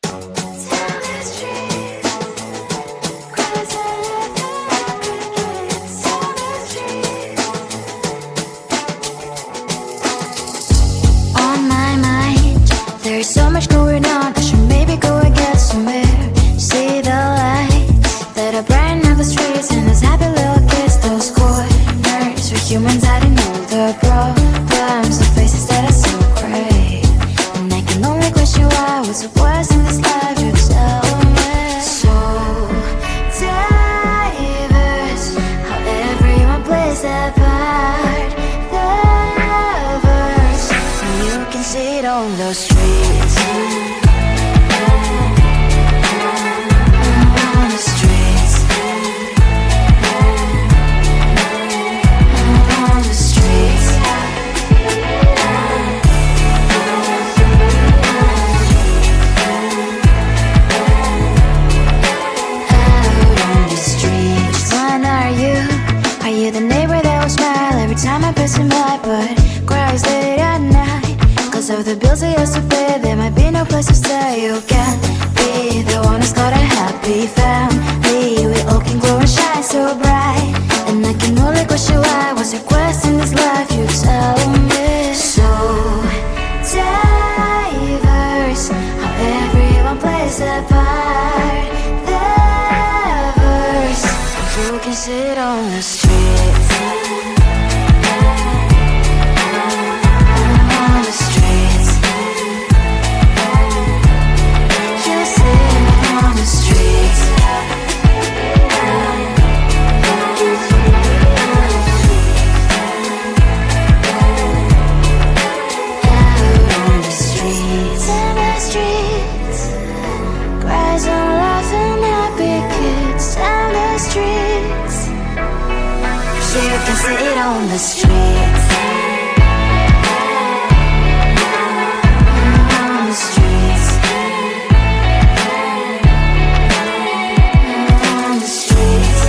On my mind, there's so much going on. I should maybe go and get somewhere. See the lights that are brighten up the streets, and those happy little kids, those corners where humans hiding all the problems, the faces that are so gray. And I can only question why. What's the worst in this life? You tell me. So diverse, how everyone plays their part. The verse, and you can see it on the streets. On the streets. On the streets. Out on the streets. When are you? Are you the neighbor that will smile every time I pass him by, but cries late at night? Cause of the bills I used to pay, there might be no place to stay. You can't be the one who's got a happy family. We all can glow and shine so bright, and I can only question why. What's your quest in this life? You tell me. So diverse, how everyone plays their part. The verse, you can sit on the streets. On the streets. You sit on the streets. Out on the streets. In the streets. Cries and laughing happy kids. Down the streets. You can sit on the streets. On the streets. On the streets.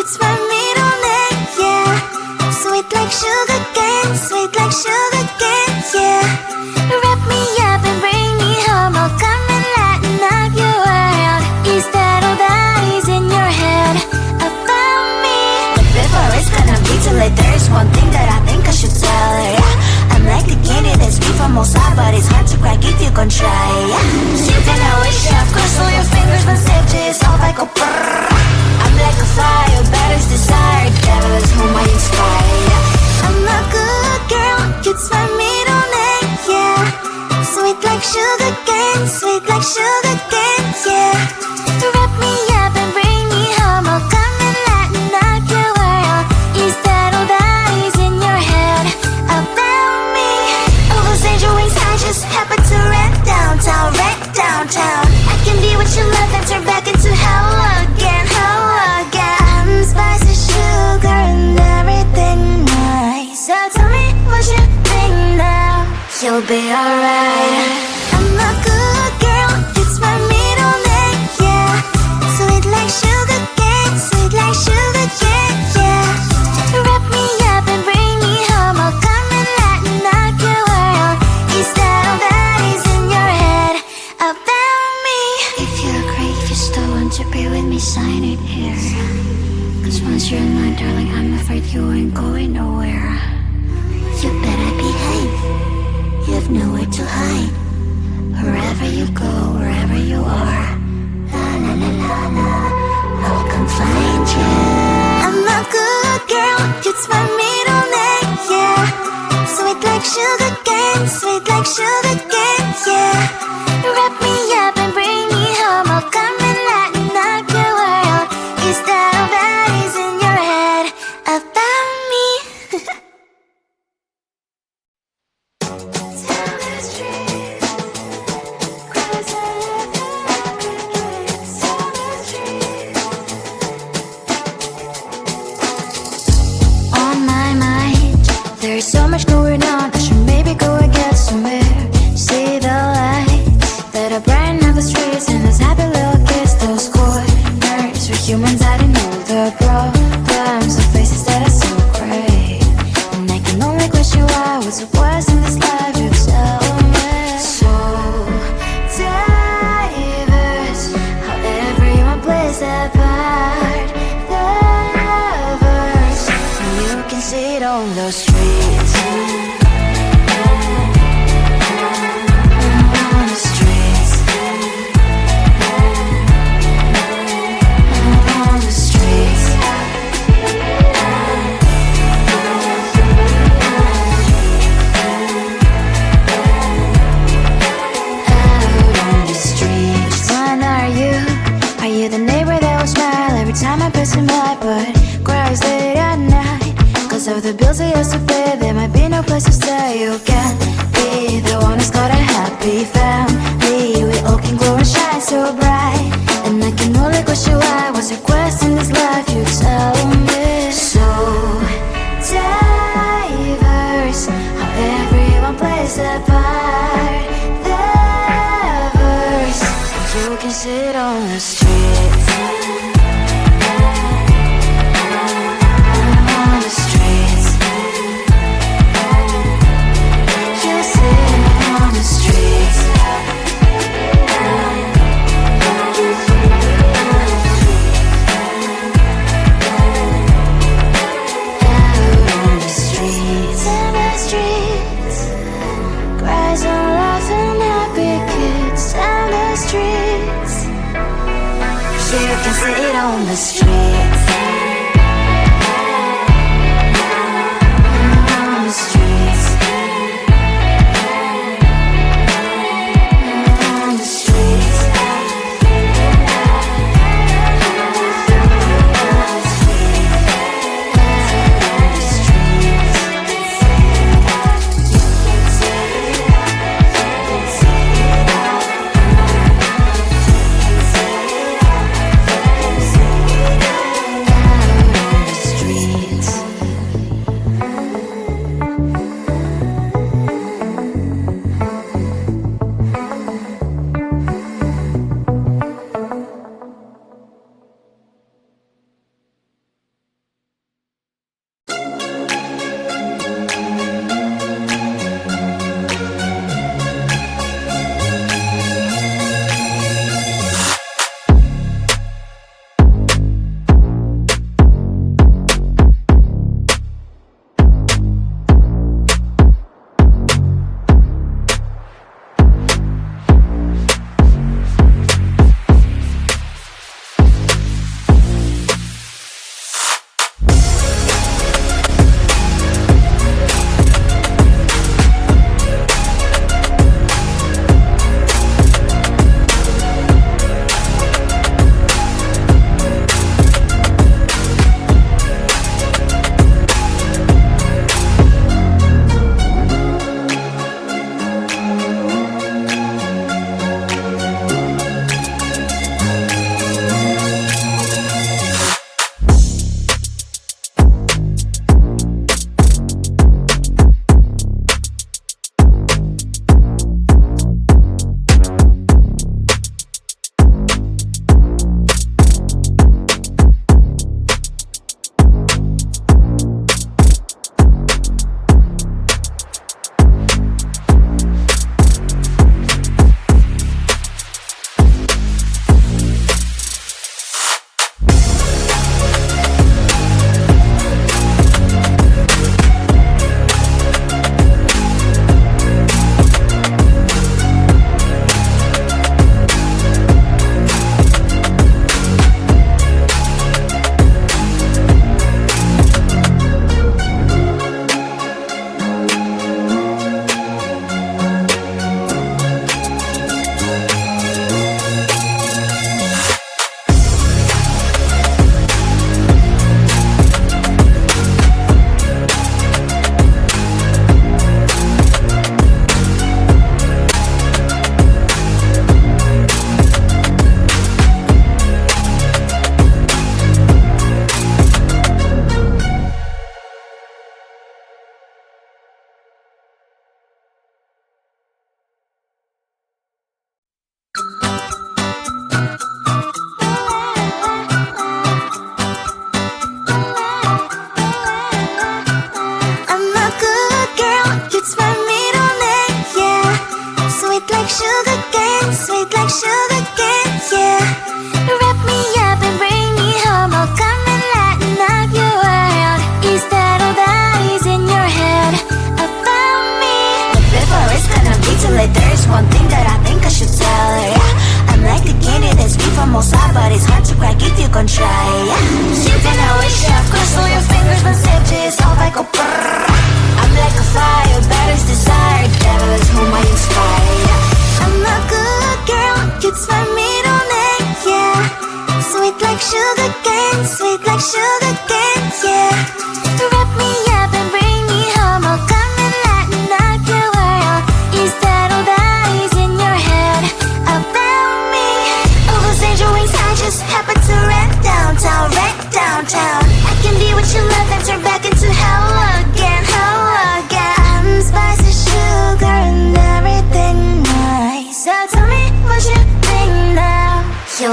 it's my middle name, yeah. Sweet like sugar cane, sweet like sugar cane, yeah. Wrap me up and bring me home, I'll come and lighten up your world. Is that all that is in your head about me? But before it's gonna be too late, there's one thing that I think I should tell her, yeah. I'm like the candy that's sweet from outside, but it's hard to crack if you can try, yeah. You can always shove, cross all your fingers, but safety is off, I go brrrr. I'm like a fire, battles desire, devil is whom I inspire, yeah. I'm a good girl, it's my middle name, yeah. Sweet like sugar cane, sweet like sugar cane, yeah. Wrap me up and bring me home, I'll come and lighten up your world. Is that all that is in your head about me? All those angel wings I just happen to rent downtown, rent downtown. I can be what you love and turn back into hell again, hell again. Spicy sugar and everything nice. So tell me what you think now. You'll be alright. I'm a good girl, it's my middle name, yeah. Sweet like sugar cane, sweet like sugar cane, yeah. Wrap me up and bring me home, I'll come and lighten up your world. Is that all that is in your head about me? If you agree, if you still want to be with me, sign it here. Cause once you're in mine, darling, I'm afraid you ain't going nowhere. You better behave, you have nowhere to hide. Wherever you go, wherever you are, la la la la la, I'll come find you. I'm a good girl, it's my middle name, yeah. Sweet like sugar cane, sweet like sugar cane, yeah. Wrap me up and bring me home, I'll come and lighten up your world. Is that all that is in your head about me? On my mind, there's so much going on, I should maybe go and get somewhere. See the lights that are brighten up the streets, and those happy little kids, those corners where humans hiding all the problems, the faces that are so gray. And I can only question why, what's the worst in this life, you tell me. So diverse, how everyone plays their part. The verse, you can see it on the streets. On the streets. On the streets. Out on the streets. When are you? Are you the neighbor that will smile every time I pass him by, but cries late at night? Cause of the bills I used to pay, there might be no place to stay. You can be the one who's got a happy family. We all can glow and shine so bright. And I can only question why, what's your quest in this life, you tell me. So diverse, how everyone plays their part. The verse, you can sit on the streets. On the streets. You sit on the streets.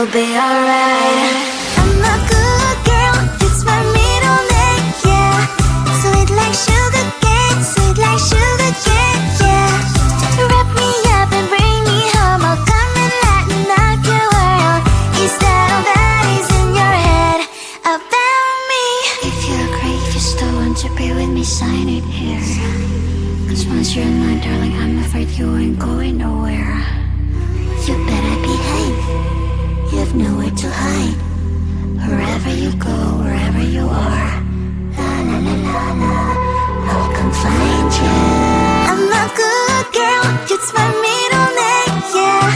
you'll be alright. I'm a good girl, it's my middle name, yeah. Sweet like sugar cane, sweet like sugar cane, yeah. Wrap me up and bring me home, I'll come and lighten up your world. Is that all that is in your head about me? If you agree, if you still want to be with me, sign it here. Cause once you're in mine, darling, I'm afraid you ain't going nowhere. You better behave, you have nowhere to hide. Wherever you go, wherever you are, la la la la la, I'll come find you. I'm a good girl, it's my middle name, yeah.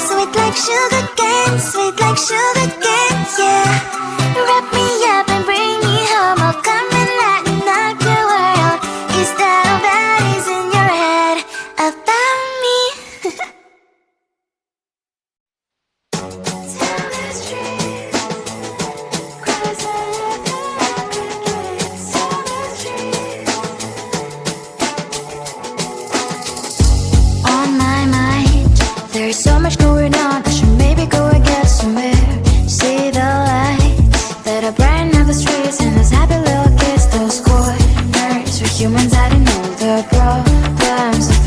Sweet like sugar cane, sweet like sugar cane, yeah. Wrap me up and bring me home, I'll come and lighten up your world. Is that all that is in your head about me? On my mind, there's so much going on. I should maybe go and get somewhere. See the lights that are brighten up the streets, and those happy little kids, those corners where humans hiding all the problems of